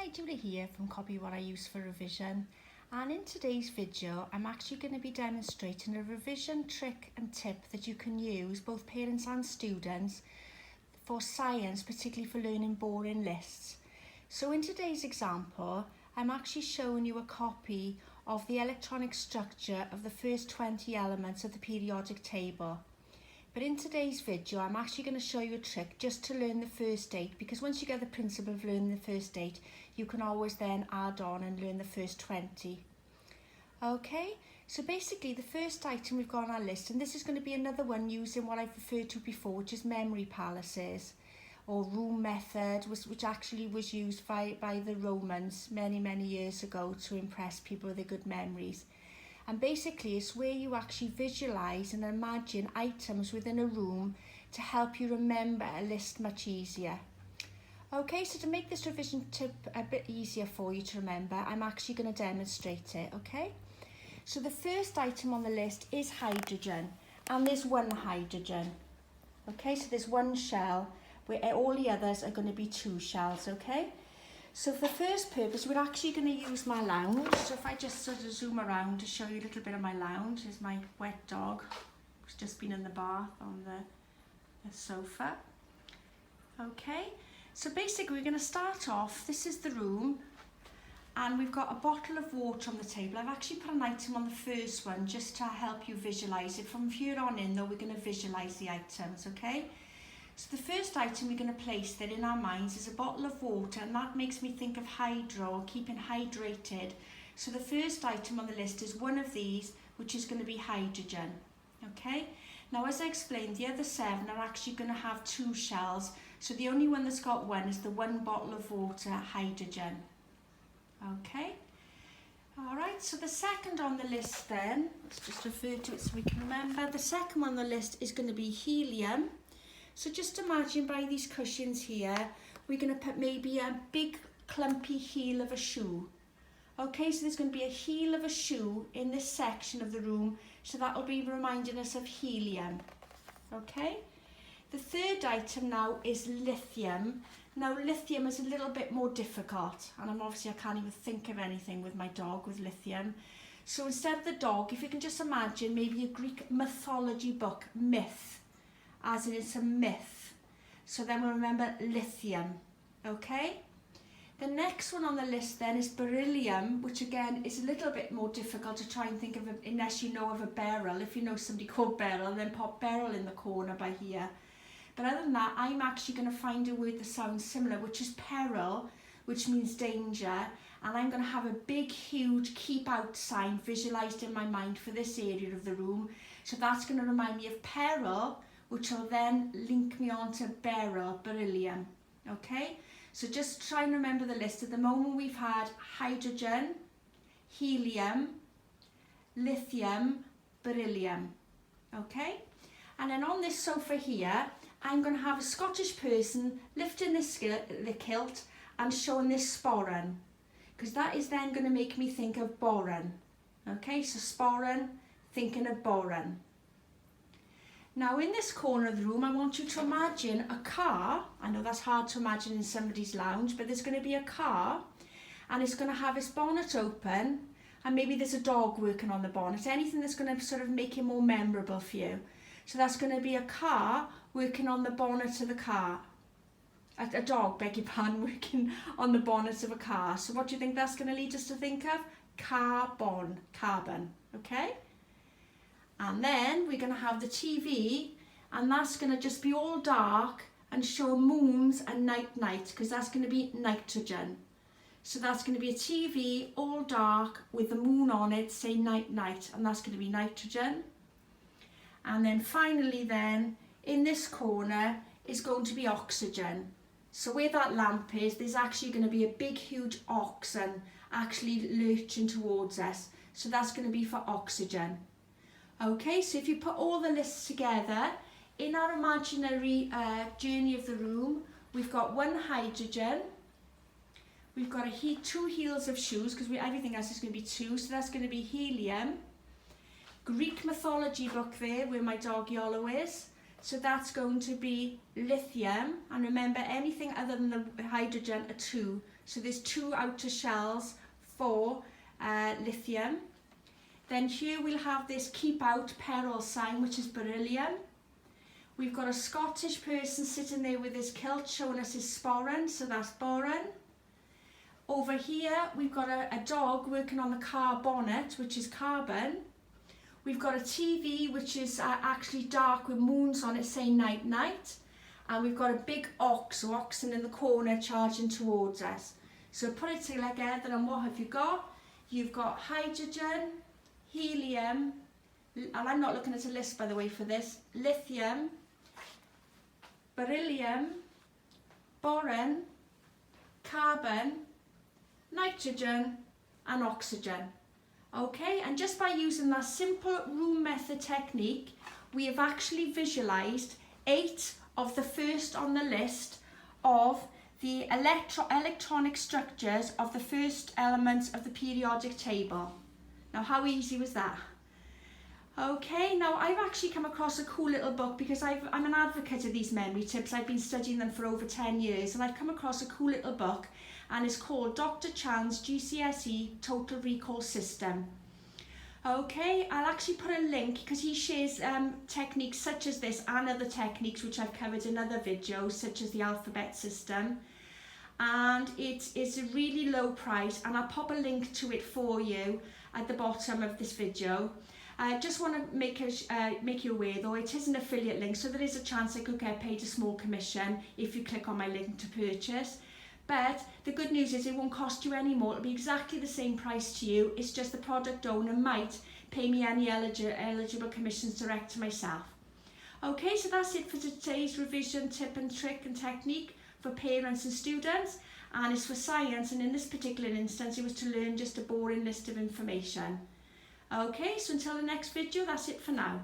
Hi, Julie here from Copy What I Use for Revision, and in today's video I'm actually going to be demonstrating a revision trick and tip that you can use, both parents and students, for science, particularly for learning boring lists. So in today's example I'm actually showing you a copy of the electronic structure of the first 20 elements of the periodic table. But in today's video, I'm actually going to show you a trick just to learn the first 8, because once you get the principle of learning the first 8, you can always then add on and learn the first 20. Okay, so basically the first item we've got on our list, and this is going to be another one using what I've referred to before, which is memory palaces, or room method, which actually was used by the Romans many years ago to impress people with their good memories. And basically it's where you actually visualise and imagine items within a room to help you remember a list much easier. Okay, so to make this revision tip a bit easier for you to remember, I'm actually going to demonstrate it, okay? So the first item on the list is hydrogen, and there's one hydrogen. Okay, so there's one shell, where all the others are going to be 2 shells, okay? So for the first purpose, we're actually going to use my lounge. So if I just sort of zoom around to show you a little bit of my lounge, here's my wet dog, who's just been in the bath on the sofa. Okay, so basically we're going to start off, this is the room, and we've got a bottle of water on the table. I've actually put an item on the first one just to help you visualise it. From here on in though, we're going to visualise the items, okay? So the first item we're going to place there in our minds is a bottle of water, and that makes me think of hydro, keeping hydrated. So the first item on the list is one of these, which is going to be hydrogen. Okay, now as I explained, the other 7 are actually going to have 2 shells, so the only one that's got 1 is the one bottle of water, hydrogen. Okay, alright, so the second on the list then, let's just refer to it so we can remember, the second one on the list is going to be helium. So just imagine by these cushions here, we're going to put maybe a big clumpy heel of a shoe. Okay, so there's going to be a heel of a shoe in this section of the room, so that will be reminding us of helium. Okay, the third item now is lithium. Now lithium is a little bit more difficult, and I can't even think of anything with my dog with lithium. So instead of the dog, if you can just imagine maybe a Greek mythology book, myth, as in it's a myth. So then we'll remember lithium, okay? The next one on the list then is beryllium, which again is a little bit more difficult to try and think of, unless you know of a beryl. If you know somebody called beryl, then pop beryl in the corner by here. But other than that, I'm actually going to find a word that sounds similar, which is peril, which means danger. And I'm going to have a big, huge keep out sign visualised in my mind for this area of the room. So that's going to remind me of peril, which will then link me on to beryllium, okay? So just try and remember the list. At the moment we've had hydrogen, helium, lithium, beryllium, okay? And then on this sofa here, I'm going to have a Scottish person lifting the kilt and showing this sporran, because that is then going to make me think of boron, okay? So sporran, thinking of boron. Now in this corner of the room, I want you to imagine a car. I know that's hard to imagine in somebody's lounge, but there's going to be a car, and it's going to have its bonnet open, and maybe there's a dog working on the bonnet, anything that's going to sort of make it more memorable for you. So that's going to be a car working on the bonnet of the car. A dog, beg your pardon, working on the bonnet of a car. So what do you think that's going to lead us to think of? Carbon, okay? And then we're going to have the TV, and that's going to just be all dark and show moons and night, because that's going to be nitrogen. So that's going to be a TV all dark with the moon on it, say night, and that's going to be nitrogen. And then finally then, in this corner is going to be oxygen. So where that lamp is, there's actually going to be a big huge oxen actually lurching towards us. So that's going to be for oxygen. Okay, so if you put all the lists together, in our imaginary journey of the room, we've got 1 hydrogen, we've got 2 heels of shoes, because everything else is going to be 2, so that's going to be helium. Greek mythology book there, where my dog Iolo is, So that's going to be lithium, and remember anything other than the hydrogen are 2. So there's 2 outer shells for lithium. Then here we'll have this keep out peril sign, which is beryllium. We've got a Scottish person sitting there with his kilt showing us his sporran, so that's boron. Over here we've got a dog working on the car bonnet, which is carbon. We've got a TV which is actually dark with moons on it saying night night. And we've got a big ox, or oxen in the corner charging towards us. So put it together and what have you got? You've got hydrogen, helium, and I'm not looking at a list by the way for this, lithium, beryllium, boron, carbon, nitrogen and oxygen. Okay, and just by using that simple room method technique, we have actually visualized 8 of the first on the list of the electronic structures of the first elements of the periodic table. Now, how easy was that? Okay, now I've actually come across a cool little book because I'm an advocate of these memory tips. I've been studying them for over 10 years, and I've come across a cool little book, and it's called Dr. Chiang's Gcse Total Recall System. Okay, I'll actually put a link because he shares techniques such as this and other techniques which I've covered in other videos, such as the alphabet system. And it is a really low price, and I'll pop a link to it for you at the bottom of this video. I just want to make you aware though, it is an affiliate link, so there is a chance I could get paid a small commission if you click on my link to purchase. But the good news is it won't cost you any more. It'll be exactly the same price to you. It's just the product owner might pay me any eligible commissions direct to myself. Okay, so that's it for today's revision tip and trick and technique for parents and students. And it's for science, and in this particular instance it was to learn just a boring list of information. Okay, so until the next video, that's it for now.